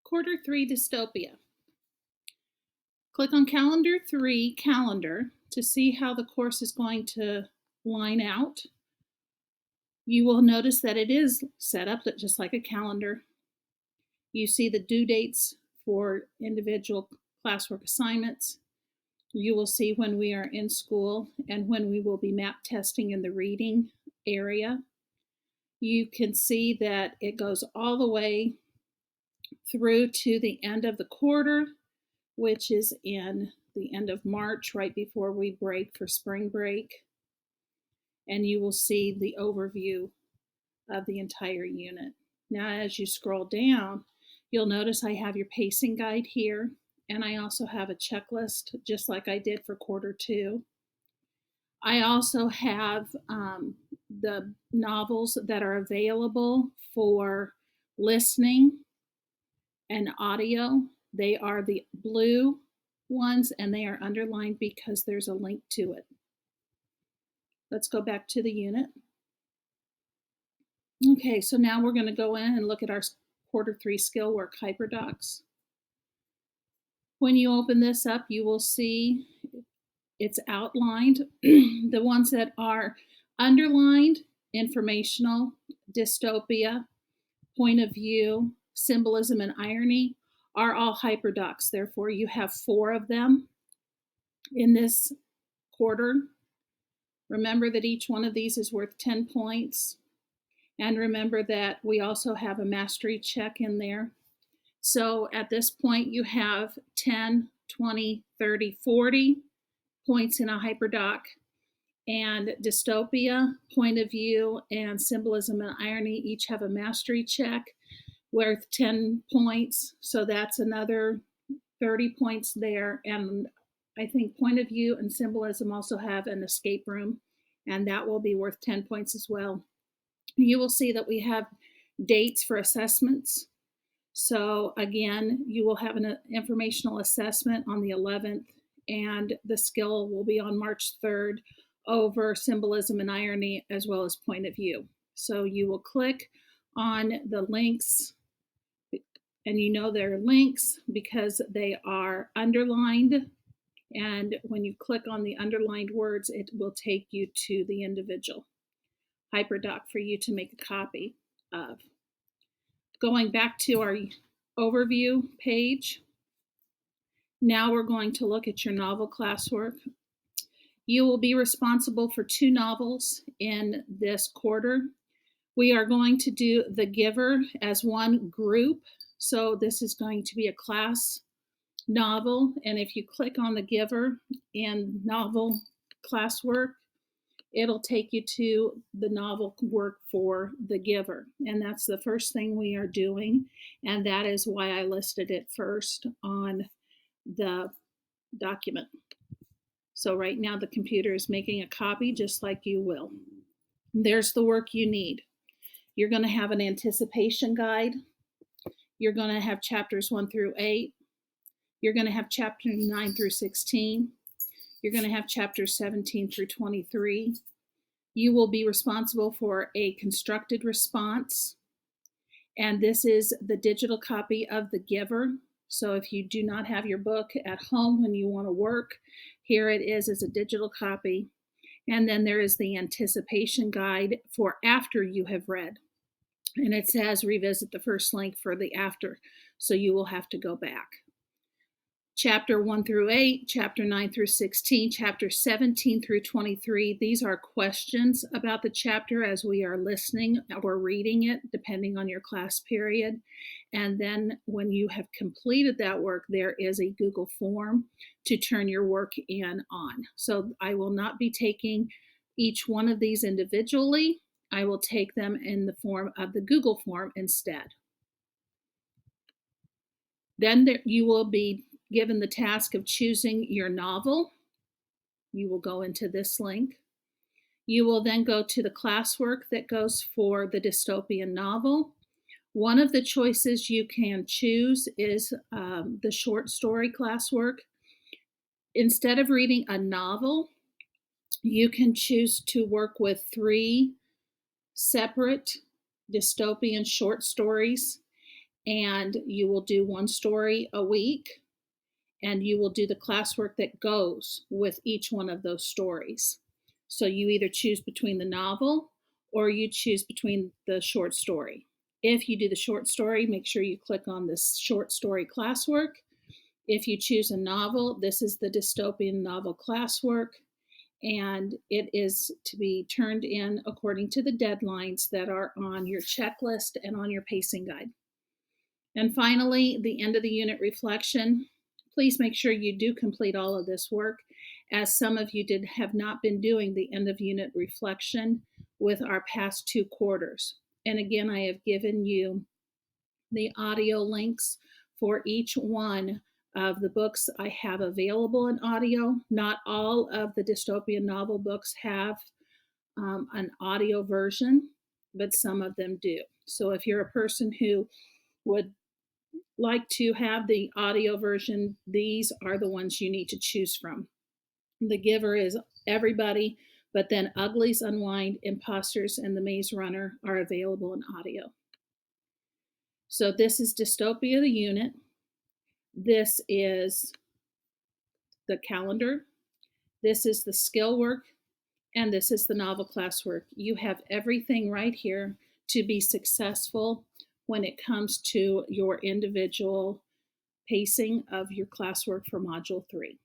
Quarter 3 Dystopia. Click on Calendar 3 Calendar to see how the course is going to line out. You will notice that it is set up just like a calendar. You see the due dates for individual classwork assignments. You will see when we are in school and when we will be map testing in the reading area. You can see that it goes all the way through to the end of the quarter, which is in the end of March, right before we break for spring break. And you will see the overview of the entire unit. Now, as you scroll down, you'll notice I have your pacing guide here, and I also have a checklist, just like I did for quarter 2. I also have the novels that are available for listening and audio. They are the blue ones, and they are underlined because there's a link to it. Let's go back to the unit. Okay, so now we're going to go in and look at our quarter 3 skill work hyperdocs. When you open this up, you will see it's outlined. The ones that are underlined: informational, dystopia, point of view, symbolism, and irony, are all hyperdocs. Therefore, you have 4 of them in this quarter. Remember that each one of these is worth 10 points. And remember that we also have a mastery check in there. So at this point, you have 10, 20, 30, 40 points in a hyperdoc. And dystopia, point of view, and symbolism and irony each have a mastery check worth 10 points. So that's another 30 points there. And I think point of view and symbolism also have an escape room, and that will be worth 10 points as well. You will see that we have dates for assessments. So again, you will have an informational assessment on the 11th, and the skill will be on March 3rd over symbolism and irony as well as point of view. So you will click on the links, and you know they're links because they are underlined. And when you click on the underlined words, it will take you to the individual hyperdoc for you to make a copy of. Going back to our overview page, now we're going to look at your novel classwork. You will be responsible for 2 novels in this quarter. We are going to do The Giver as one group. So this is going to be a class novel. And if you click on The Giver in novel classwork, it'll take you to the novel work for The Giver. And that's the first thing we are doing. And that is why I listed it first on the document. So right now the computer is making a copy just like you will. There's the work you need. You're going to have an anticipation guide. You're going to have chapters 1 through 8. You're going to have chapter 9 through 16. You're going to have chapters 17 through 23. You will be responsible for a constructed response. And this is the digital copy of The Giver. So if you do not have your book at home when you want to work, here it is as a digital copy. And then there is the anticipation guide for after you have read. And it says revisit the first link for the after. So you will have to go back. Chapter 1 through 8, chapter 9 through 16, chapter 17 through 23. These are questions about the chapter as we are listening or reading it, depending on your class period. And then when you have completed that work, there is a Google form to turn your work in on. So I will not be taking each one of these individually. I will take them in the form of the Google form instead. Then you will be given the task of choosing your novel. You will go into this link. You will then go to the classwork that goes for the dystopian novel. One of the choices you can choose is the short story classwork. Instead of reading a novel, you can choose to work with 3 separate dystopian short stories. and you will do one story a week, and you will do the classwork that goes with each one of those stories. So you either choose between the novel or you choose between the short story. If you do the short story, make sure you click on this short story classwork. If you choose a novel, this is the dystopian novel classwork, and it is to be turned in according to the deadlines that are on your checklist and on your pacing guide. And finally, the end of the unit reflection. Please make sure you do complete all of this work, as some of you have not been doing the end of unit reflection with our past 2 quarters. And again, I have given you the audio links for each one of the books I have available in audio. Not all of the dystopian novel books have an audio version, but some of them do. So if you're a person who would like to have the audio version, these are the ones you need to choose from. The Giver is everybody, but then Uglies Unwind, Imposters, and The Maze Runner are available in audio. So this is Dystopia, the unit. This is the calendar. This is the skill work. And this is the novel classwork. You have everything right here to be successful when it comes to your individual pacing of your classwork for Module 3.